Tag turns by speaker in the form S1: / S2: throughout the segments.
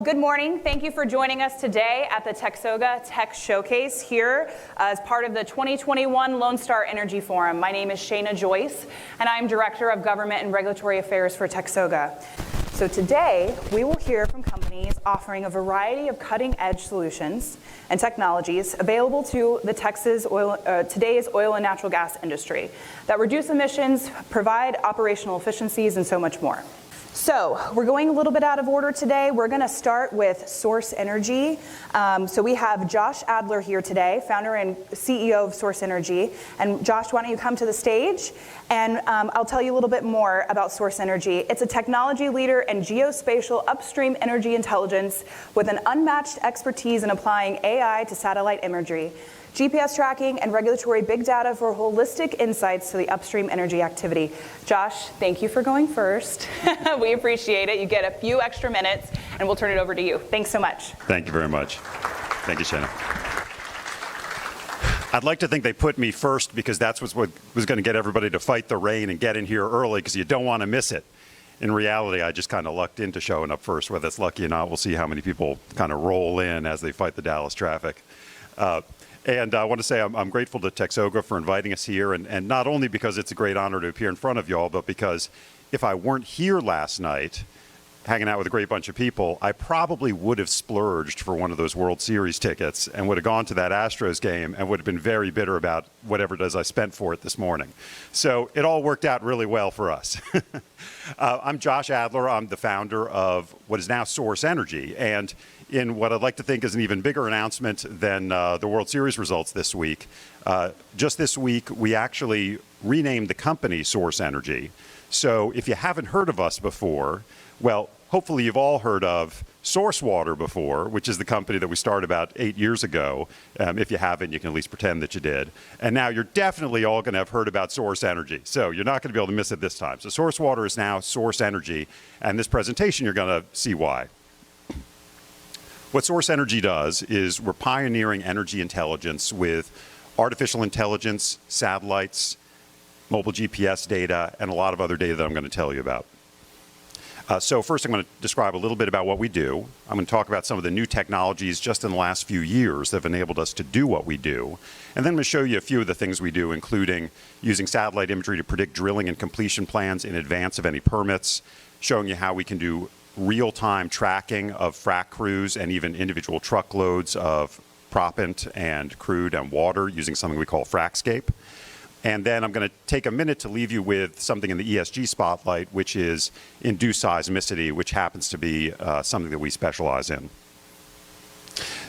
S1: Good morning. Thank you for joining us today at the TXOGA Tech Showcase here as part of the 2021 Lone Star Energy Forum. My name is Shayna Joyce, and I'm Director of Government and Regulatory Affairs for TXOGA. So today, we will hear from companies offering a variety of cutting-edge solutions and technologies available to the today's oil and natural gas industry that reduce emissions, provide operational efficiencies, and so much more. So we're going a little bit out of order today. We're going to start with Sourcenergy. So we have Josh Adler here today, founder and CEO of Sourcenergy. And Josh, why don't you come to the stage? And I'll tell you a little bit more about Sourcenergy. It's a technology leader in geospatial upstream energy intelligence with an unmatched expertise in applying AI to satellite imagery, GPS tracking, and regulatory big data for holistic insights to the upstream energy activity. Josh, thank you for going first. We appreciate it. You get a few extra minutes, and we'll turn it over to you. Thanks so much.
S2: Thank you very much. Thank you, Shannon. I'd like to think they put me first because that's what was going to get everybody to fight the rain and get in here early because you don't want to miss it. In reality, I just kind of lucked into showing up first. Whether it's lucky or not, we'll see how many people kind of roll in as they fight the Dallas traffic. And I want to say I'm grateful to TXOGA for inviting us here, and not only because it's a great honor to appear in front of y'all, but because if I weren't here last night, hanging out with a great bunch of people, I probably would have splurged for one of those World Series tickets and would have gone to that Astros game and would have been very bitter about whatever it is I spent for it this morning. So it all worked out really well for us. I'm Josh Adler. I'm the founder of what is now Sourcenergy, and in what I'd like to think is an even bigger announcement than the World Series results this week. Just this week, we actually renamed the company Sourcenergy. So if you haven't heard of us before, well, hopefully you've all heard of Sourcewater before, which is the company that we started about 8 years ago. If you haven't, you can at least pretend that you did. And now you're definitely all going to have heard about Sourcenergy. So you're not going to be able to miss it this time. So Sourcewater is now Sourcenergy. And this presentation, you're going to see why. What Sourcenergy does is we're pioneering energy intelligence with artificial intelligence, satellites, mobile GPS data, and a lot of other data that I'm going to tell you about. So first I'm going to describe a little bit about what we do. I'm going to talk about some of the new technologies just in the last few years that have enabled us to do what we do. And then I'm going to show you a few of the things we do, including using satellite imagery to predict drilling and completion plans in advance of any permits, showing you how we can do real-time tracking of frac crews and even individual truckloads of proppant and crude and water using something we call FracScape. And then I'm going to take a minute to leave you with something in the ESG spotlight, which is Induced Seismicity, which happens to be something that we specialize in.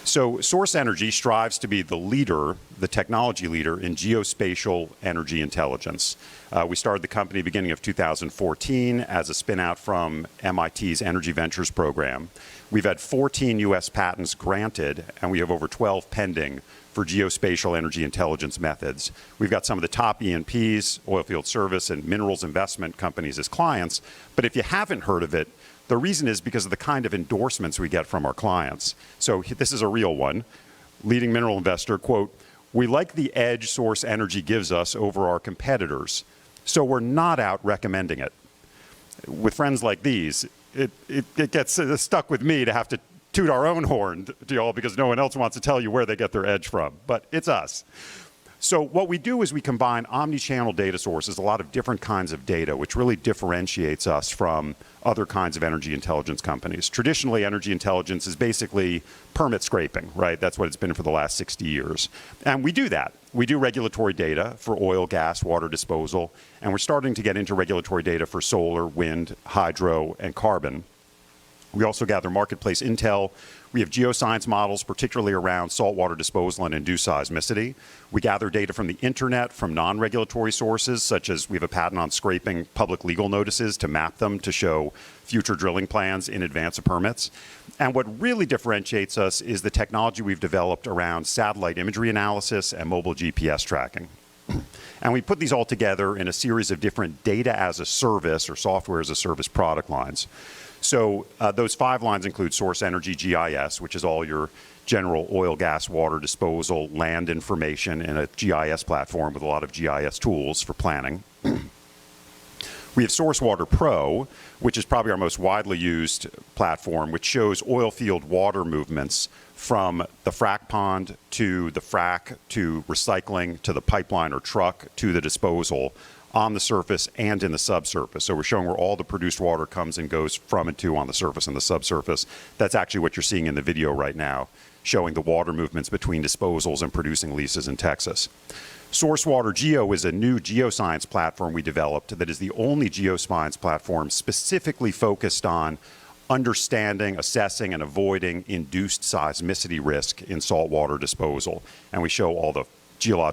S2: So Sourcenergy strives to be the leader, the technology leader in geospatial energy intelligence. We started the company beginning of 2014 as a spin-out from MIT's Energy Ventures program. We've had 14 U.S. patents granted, and we have over 12 pending for geospatial energy intelligence methods. We've got some of the top E&Ps, oilfield service, and minerals investment companies as clients. But if you haven't heard of it, the reason is because of the kind of endorsements we get from our clients. So this is a real one. Leading mineral investor, quote, "We like the edge Sourcenergy gives us over our competitors, so we're not out recommending it." With friends like these, it gets stuck with me to have to toot our own horn to y'all because no one else wants to tell you where they get their edge from, but it's us. So what we do is we combine omni-channel data sources, a lot of different kinds of data, which really differentiates us from other kinds of energy intelligence companies. Traditionally, energy intelligence is basically permit scraping, right? That's what it's been for the last 60 years. And we do that. We do regulatory data for oil, gas, water disposal, and we're starting to get into regulatory data for solar, wind, hydro, and carbon. We also gather marketplace intel. We have geoscience models, particularly around saltwater disposal and induced seismicity. We gather data from the internet, from non-regulatory sources, such as we have a patent on scraping public legal notices to map them to show future drilling plans in advance of permits. And what really differentiates us is the technology we've developed around satellite imagery analysis and mobile GPS tracking. And we put these all together in a series of different data as a service or software as a service product lines. So those 5 lines include Sourcenergy GIS, which is all your general oil, gas, water disposal, land information in a GIS platform with a lot of GIS tools for planning. We have Sourcewater Pro, which is probably our most widely used platform, which shows oil field water movements from the frac pond to the frac to recycling to the pipeline or truck to the disposal on the surface and in the subsurface. So we're showing where all the produced water comes and goes from and to on the surface and the subsurface. That's actually what you're seeing in the video right now, showing the water movements between disposals and producing leases in Texas. Sourcewater Geo is a new geoscience platform we developed that is the only geoscience platform specifically focused on understanding, assessing, and avoiding induced seismicity risk in saltwater disposal. And we show all the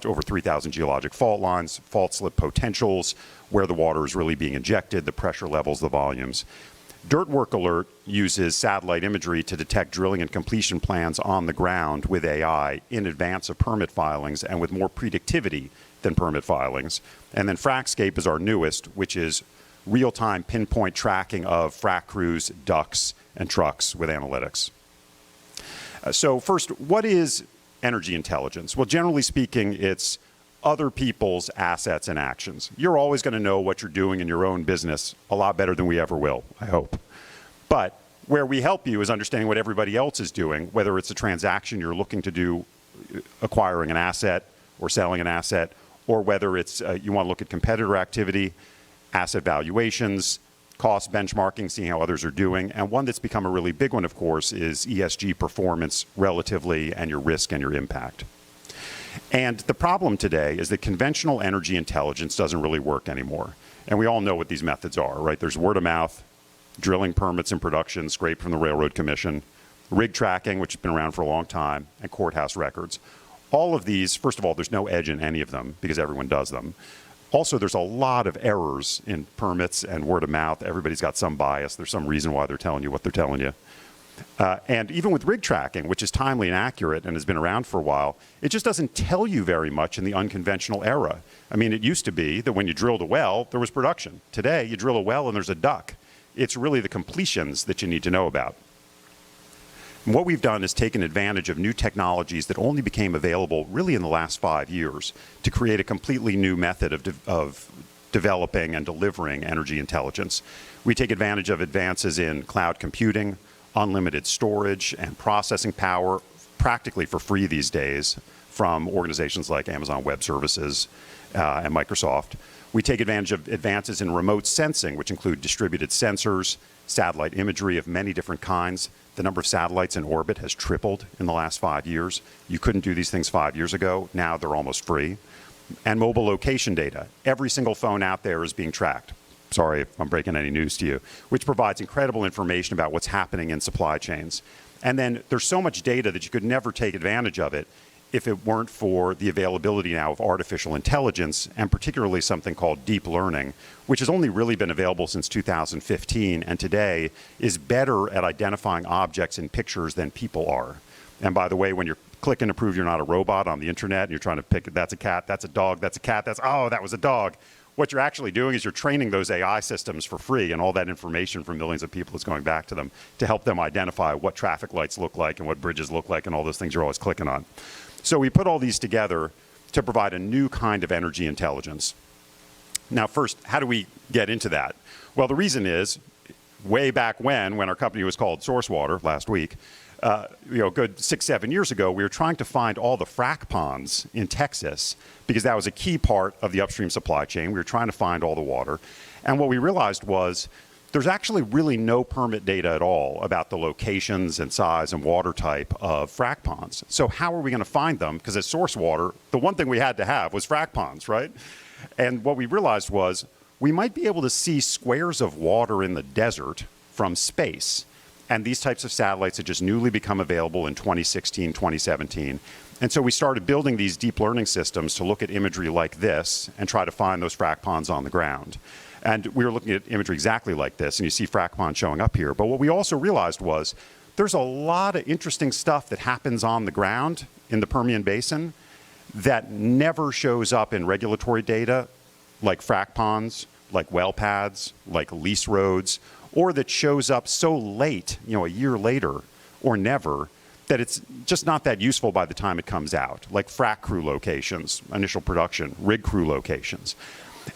S2: over 3,000 geologic fault lines, fault slip potentials, where the water is really being injected, the pressure levels, the volumes. DirtWork Alert uses satellite imagery to detect drilling and completion plans on the ground with AI in advance of permit filings and with more predictivity than permit filings. And then FracScape is our newest, which is real-time pinpoint tracking of frac crews, ducts, and trucks with analytics. So first, what is energy intelligence? Well, generally speaking, it's other people's assets and actions. You're always going to know what you're doing in your own business a lot better than we ever will, I hope. But where we help you is understanding what everybody else is doing, whether it's a transaction you're looking to do, acquiring an asset or selling an asset, or whether it's you want to look at competitor activity, asset valuations, cost benchmarking, seeing how others are doing. And one that's become a really big one, of course, is ESG performance relatively and your risk and your impact. And the problem today is that conventional energy intelligence doesn't really work anymore. And we all know what these methods are, right? There's word of mouth, drilling permits in production, scraped from the Railroad Commission, rig tracking, which has been around for a long time, and courthouse records. All of these, first of all, there's no edge in any of them because everyone does them. Also, there's a lot of errors in permits and word of mouth. Everybody's got some bias. There's some reason why they're telling you what they're telling you. And even with rig tracking, which is timely and accurate and has been around for a while, it just doesn't tell you very much in the unconventional era. I mean, it used to be that when you drilled a well, there was production. Today, you drill a well and there's a duck. It's really the completions that you need to know about. And what we've done is taken advantage of new technologies that only became available really in the last 5 years to create a completely new method of developing and delivering energy intelligence. We take advantage of advances in cloud computing, unlimited storage and processing power, practically for free these days, from organizations like Amazon Web Services and Microsoft. We take advantage of advances in remote sensing, which include distributed sensors, satellite imagery of many different kinds. The number of satellites in orbit has tripled in the last 5 years. You couldn't do these things 5 years ago. Now they're almost free. And mobile location data. Every single phone out there is being tracked. Sorry if I'm breaking any news to you, which provides incredible information about what's happening in supply chains. And then there's so much data that you could never take advantage of it if it weren't for the availability now of artificial intelligence, and particularly something called deep learning, which has only really been available since 2015, and today is better at identifying objects in pictures than people are. And by the way, when you're clicking to prove you're not a robot on the internet and you're trying to pick, that's a cat, that's a dog, that's a cat, oh, that was a dog. What you're actually doing is you're training those AI systems for free, and all that information from millions of people is going back to them to help them identify what traffic lights look like and what bridges look like and all those things you're always clicking on. So we put all these together to provide a new kind of energy intelligence. Now first, how do we get into that? Well, the reason is, way back when our company was called Sourcewater last week, good 6-7 years ago, we were trying to find all the frac ponds in Texas because that was a key part of the upstream supply chain. We were trying to find all the water. And what we realized was there's actually really no permit data at all about the locations and size and water type of frac ponds. So how are we going to find them? Because at Sourcewater, the one thing we had to have was frac ponds, right? And what we realized was we might be able to see squares of water in the desert from space. And these types of satellites had just newly become available in 2016, 2017. And so we started building these deep learning systems to look at imagery like this and try to find those frac ponds on the ground. And we were looking at imagery exactly like this, and you see frac ponds showing up here. But what we also realized was there's a lot of interesting stuff that happens on the ground in the Permian Basin that never shows up in regulatory data, like frac ponds, like well pads, like lease roads, or that shows up so late, a year later or never, that it's just not that useful by the time it comes out, like frac crew locations, initial production, rig crew locations.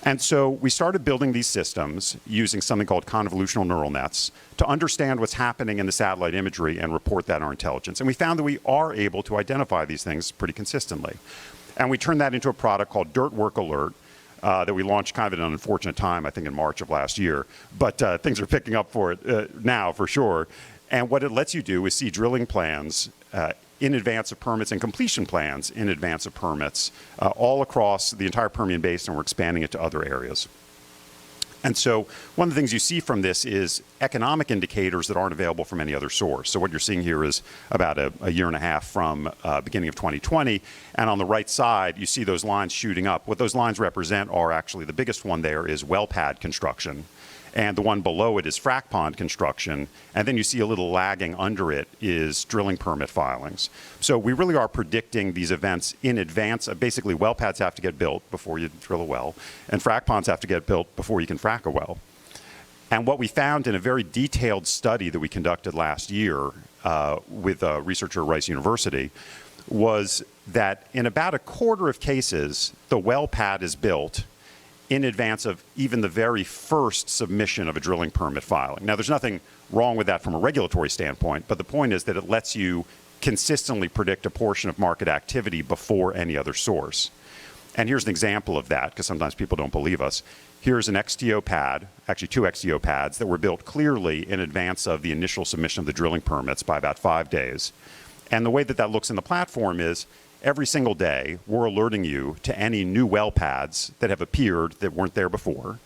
S2: And so we started building these systems using something called convolutional neural nets to understand what's happening in the satellite imagery and report that in our intelligence. And we found that we are able to identify these things pretty consistently. And we turned that into a product called DirtWork Alert that we launched kind of at an unfortunate time, I think in March of last year. But things are picking up for it now for sure. And what it lets you do is see drilling plans in advance of permits and completion plans in advance of permits all across the entire Permian Basin, and we're expanding it to other areas. And so one of the things you see from this is economic indicators that aren't available from any other source. So what you're seeing here is about a year and a half from beginning of 2020. And on the right side, you see those lines shooting up. What those lines represent are actually, the biggest one there is well pad construction. And the one below it is frac pond construction. And then you see a little lagging under it is drilling permit filings. So we really are predicting these events in advance. Basically, well pads have to get built before you drill a well, and frac ponds have to get built before you can frac a well. And what we found in a very detailed study that we conducted last year with a researcher at Rice University was that in about a quarter of cases, the well pad is built in advance of even the very first submission of a drilling permit filing. Now, there's nothing wrong with that from a regulatory standpoint, but the point is that it lets you consistently predict a portion of market activity before any other source. And here's an example of that, because sometimes people don't believe us. Here's an XTO pad, actually 2 XTO pads, that were built clearly in advance of the initial submission of the drilling permits by about 5 days. And the way that that looks in the platform is every single day, we're alerting you to any new well pads that have appeared that weren't there before.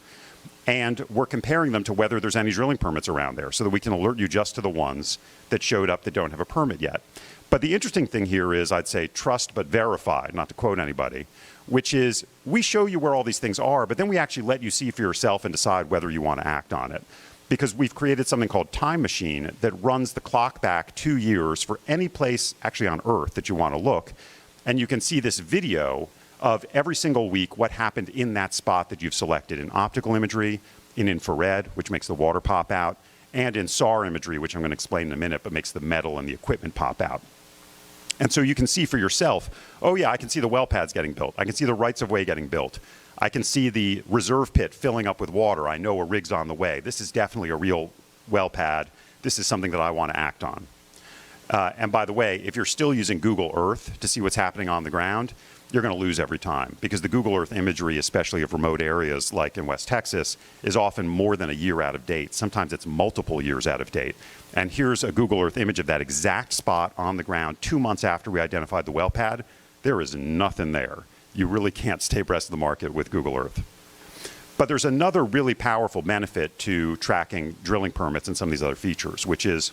S2: And we're comparing them to whether there's any drilling permits around there so that we can alert you just to the ones that showed up that don't have a permit yet. But the interesting thing here is, I'd say, trust but verify, not to quote anybody, which is we show you where all these things are, but then we actually let you see for yourself and decide whether you want to act on it. Because we've created something called Time Machine that runs the clock back 2 years for any place actually on Earth that you want to look. And you can see this video of every single week what happened in that spot that you've selected in optical imagery, in infrared, which makes the water pop out, and in SAR imagery, which I'm going to explain in a minute, but makes the metal and the equipment pop out. And so you can see for yourself, oh yeah, I can see the well pads getting built. I can see the rights of way getting built. I can see the reserve pit filling up with water. I know a rig's on the way. This is definitely a real well pad. This is something that I want to act on. And by the way, if you're still using Google Earth to see what's happening on the ground, you're going to lose every time, because the Google Earth imagery, especially of remote areas like in West Texas, is often more than a year out of date. Sometimes it's multiple years out of date. And here's a Google Earth image of that exact spot on the ground 2 months after we identified the well pad. There is nothing there. You really can't stay abreast of the market with Google Earth. But there's another really powerful benefit to tracking drilling permits and some of these other features, which is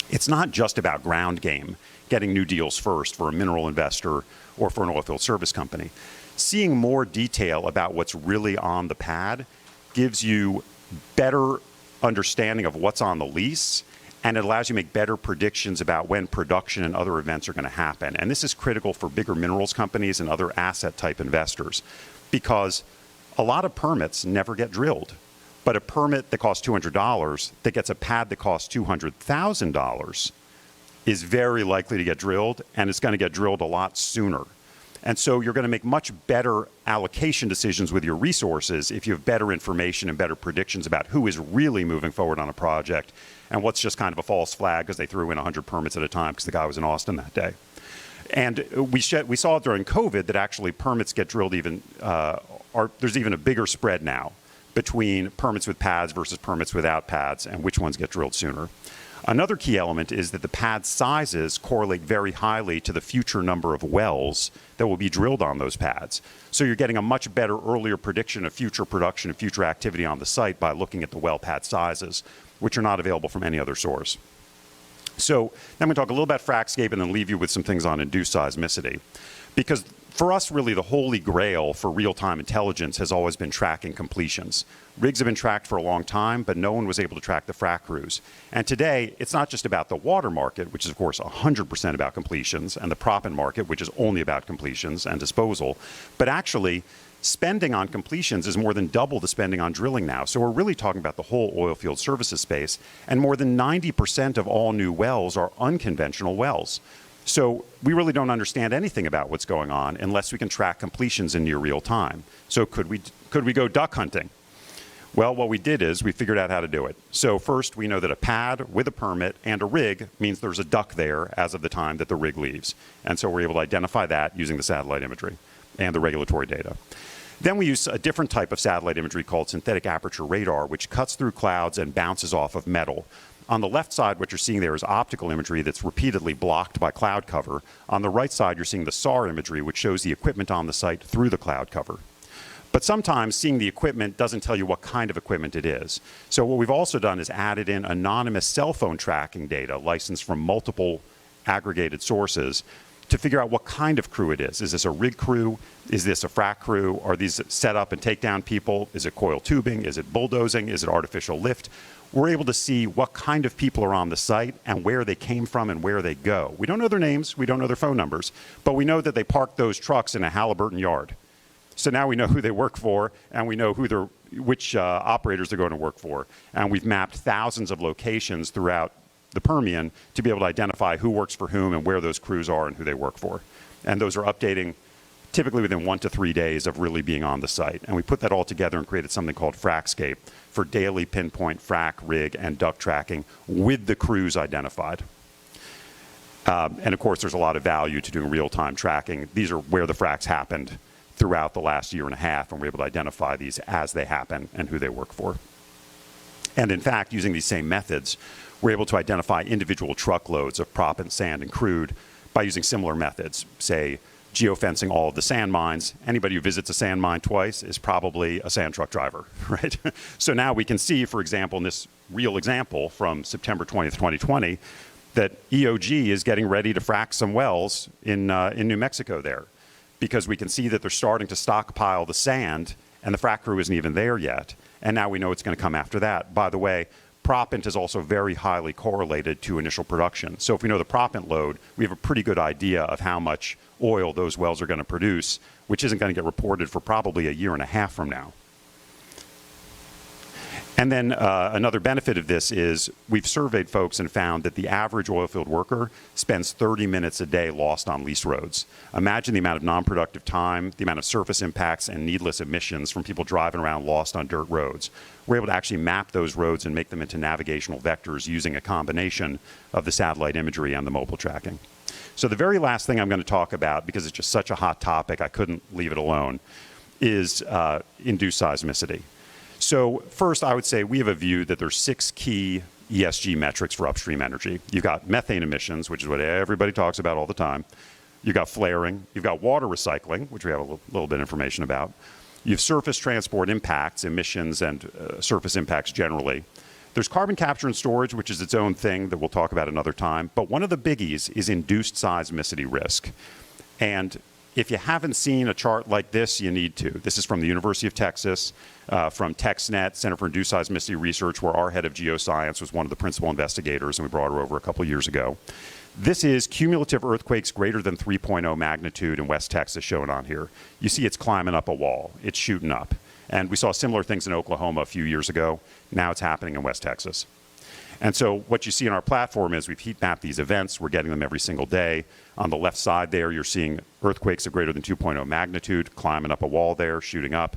S2: it's not just about ground game, getting new deals first for a mineral investor or for an oilfield service company. Seeing more detail about what's really on the pad gives you better understanding of what's on the lease, and it allows you to make better predictions about when production and other events are going to happen. And this is critical for bigger minerals companies and other asset type investors, because a lot of permits never get drilled. But a permit that costs $200 that gets a pad that costs $200,000 is very likely to get drilled, and it's going to get drilled a lot sooner. And so you're going to make much better allocation decisions with your resources if you have better information and better predictions about who is really moving forward on a project and what's just kind of a false flag because they threw in 100 permits at a time because the guy was in Austin that day. And we saw during COVID that actually permits get drilled even, there's even a bigger spread now between permits with pads versus permits without pads and which ones get drilled sooner. Another key element is that the pad sizes correlate very highly to the future number of wells that will be drilled on those pads. So you're getting a much better earlier prediction of future production and future activity on the site by looking at the well pad sizes, which are not available from any other source. So now I'm going to talk a little about FracScape and then leave you with some things on induced seismicity. Because for us, really, the holy grail for real-time intelligence has always been tracking completions. Rigs have been tracked for a long time, but no one was able to track the frac crews. And today, it's not just about the water market, which is, of course, 100% about completions, and the proppant market, which is only about completions and disposal, but actually, spending on completions is more than double the spending on drilling now. So we're really talking about the whole oil field services space, and more than 90% of all new wells are unconventional wells. So we really don't understand anything about what's going on unless we can track completions in near real time. So could we Could we go duck hunting? Well, what we did is we figured out how to do it. So first, we know that a pad with a permit and a rig means there's a duck there as of the time that the rig leaves. And so we're able to identify that using the satellite imagery and the regulatory data. Then we use a different type of satellite imagery called synthetic aperture radar, which cuts through clouds and bounces off of metal. On the left side, what you're seeing there is optical imagery that's repeatedly blocked by cloud cover. On the right side, you're seeing the SAR imagery, which shows the equipment on the site through the cloud cover. But sometimes seeing the equipment doesn't tell you what kind of equipment it is. So what we've also done is added in anonymous cell phone tracking data licensed from multiple aggregated sources to figure out what kind of crew it is. Is this a rig crew? Is this a frac crew? Are these set up and take down people? Is it coil tubing? Is it bulldozing? Is it artificial lift? We're able to see what kind of people are on the site and where they came from and where they go. We don't know their names, we don't know their phone numbers, but we know that they parked those trucks in a Halliburton yard. So now we know who they work for, and we know which operators they're going to work for. And we've mapped thousands of locations throughout the Permian to be able to identify who works for whom and where those crews are and who they work for. And those are updating typically within 1 to 3 days of really being on the site. And we put that all together and created something called FracScape for daily pinpoint frac, rig, and duct tracking with the crews identified. And of course, there's a lot of value to doing real-time tracking. These are where the fracs happened throughout the last year and a half, and we're able to identify these as they happen and who they work for. And in fact, using these same methods, we're able to identify individual truckloads of proppant, sand, and crude by using similar methods, say geofencing all of the sand mines. Anybody who visits a sand mine twice is probably a sand truck driver, right? So now we can see, for example, in this real example from September 20th, 2020, that EOG is getting ready to frack some wells in New Mexico there, because we can see that they're starting to stockpile the sand, and the frac crew isn't even there yet. And now we know it's going to come after that. By the way, proppant is also very highly correlated to initial production. So if we know the proppant load, we have a pretty good idea of how much oil those wells are going to produce, which isn't going to get reported for probably a year and a half from now. And then another benefit of this is we've surveyed folks and found that the average oilfield worker spends 30 minutes a day lost on lease roads. Imagine the amount of non-productive time, the amount of surface impacts and needless emissions from people driving around lost on dirt roads. We're able to actually map those roads and make them into navigational vectors using a combination of the satellite imagery and the mobile tracking. So the very last thing I'm going to talk about, because it's just such a hot topic, I couldn't leave it alone, is induced seismicity. So first, I would say we have a view that there's 6 key ESG metrics for upstream energy. You've got methane emissions, which is what everybody talks about all the time. You've got flaring. You've got water recycling, which we have a little bit of information about. You have surface transport impacts, emissions, and surface impacts generally. There's carbon capture and storage, which is its own thing that we'll talk about another time. But one of the biggies is induced seismicity risk. And if you haven't seen a chart like this, you need to. This is from the University of Texas, from TexNet, Center for Induced Seismicity Research, where our head of geoscience was one of the principal investigators, and we brought her over a couple years ago. This is cumulative earthquakes greater than 3.0 magnitude in West Texas shown on here. You see it's climbing up a wall. It's shooting up. And we saw similar things in Oklahoma a few years ago. Now it's happening in West Texas. And so what you see in our platform is we've heat mapped these events. We're getting them every single day. On the left side there, you're seeing earthquakes of greater than 2.0 magnitude, climbing up a wall there, shooting up.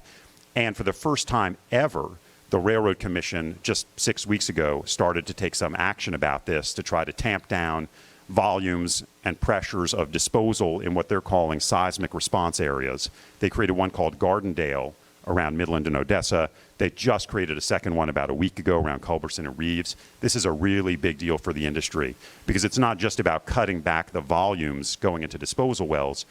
S2: And for the first time ever, the Railroad Commission just 6 weeks ago started to take some action about this to try to tamp down volumes and pressures of disposal in what they're calling seismic response areas. They created one called Gardendale around Midland and Odessa. They just created a second one about a week ago around Culberson and Reeves. This is a really big deal for the industry because it's not just about cutting back the volumes going into disposal wells.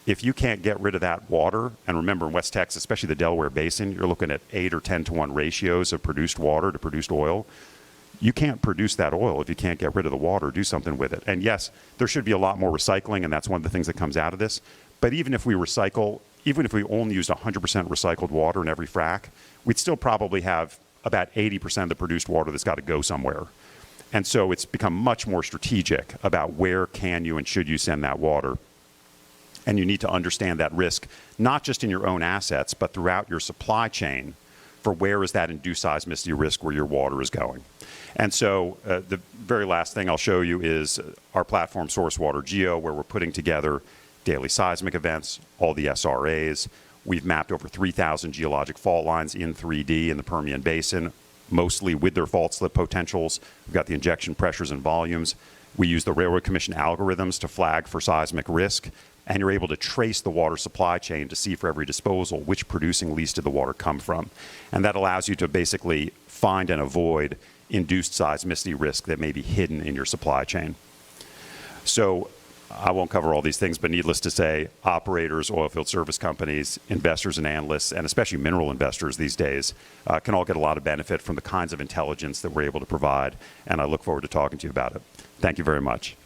S2: If you can't get rid of that water, and remember in West Texas, especially the Delaware Basin, you're looking at 8 or 10 to 1 ratios of produced water to produced oil. You can't produce that oil if you can't get rid of the water, do something with it. And yes, there should be a lot more recycling, and that's one of the things that comes out of this. But even if we recycle, even if we only used 100% recycled water in every frac, we'd still probably have about 80% of the produced water that's got to go somewhere. And so it's become much more strategic about where can you and should you send that water. And you need to understand that risk, not just in your own assets, but throughout your supply chain for where is that induced seismicity risk where your water is going. And so the very last thing I'll show you is our platform Sourcewater Geo, where we're putting together daily seismic events, all the SRAs, We've mapped over 3,000 geologic fault lines in 3D in the Permian Basin, mostly with their fault slip potentials. We've got the injection pressures and volumes. We use the Railroad Commission algorithms to flag for seismic risk, and you're able to trace the water supply chain to see for every disposal which producing lease did the water come from. And that allows you to basically find and avoid induced seismicity risk that may be hidden in your supply chain. So I won't cover all these things, but needless to say, operators, oilfield service companies, investors and analysts, and especially mineral investors these days, can all get a lot of benefit from the kinds of intelligence that we're able to provide, and I look forward to talking to you about it. Thank you very much.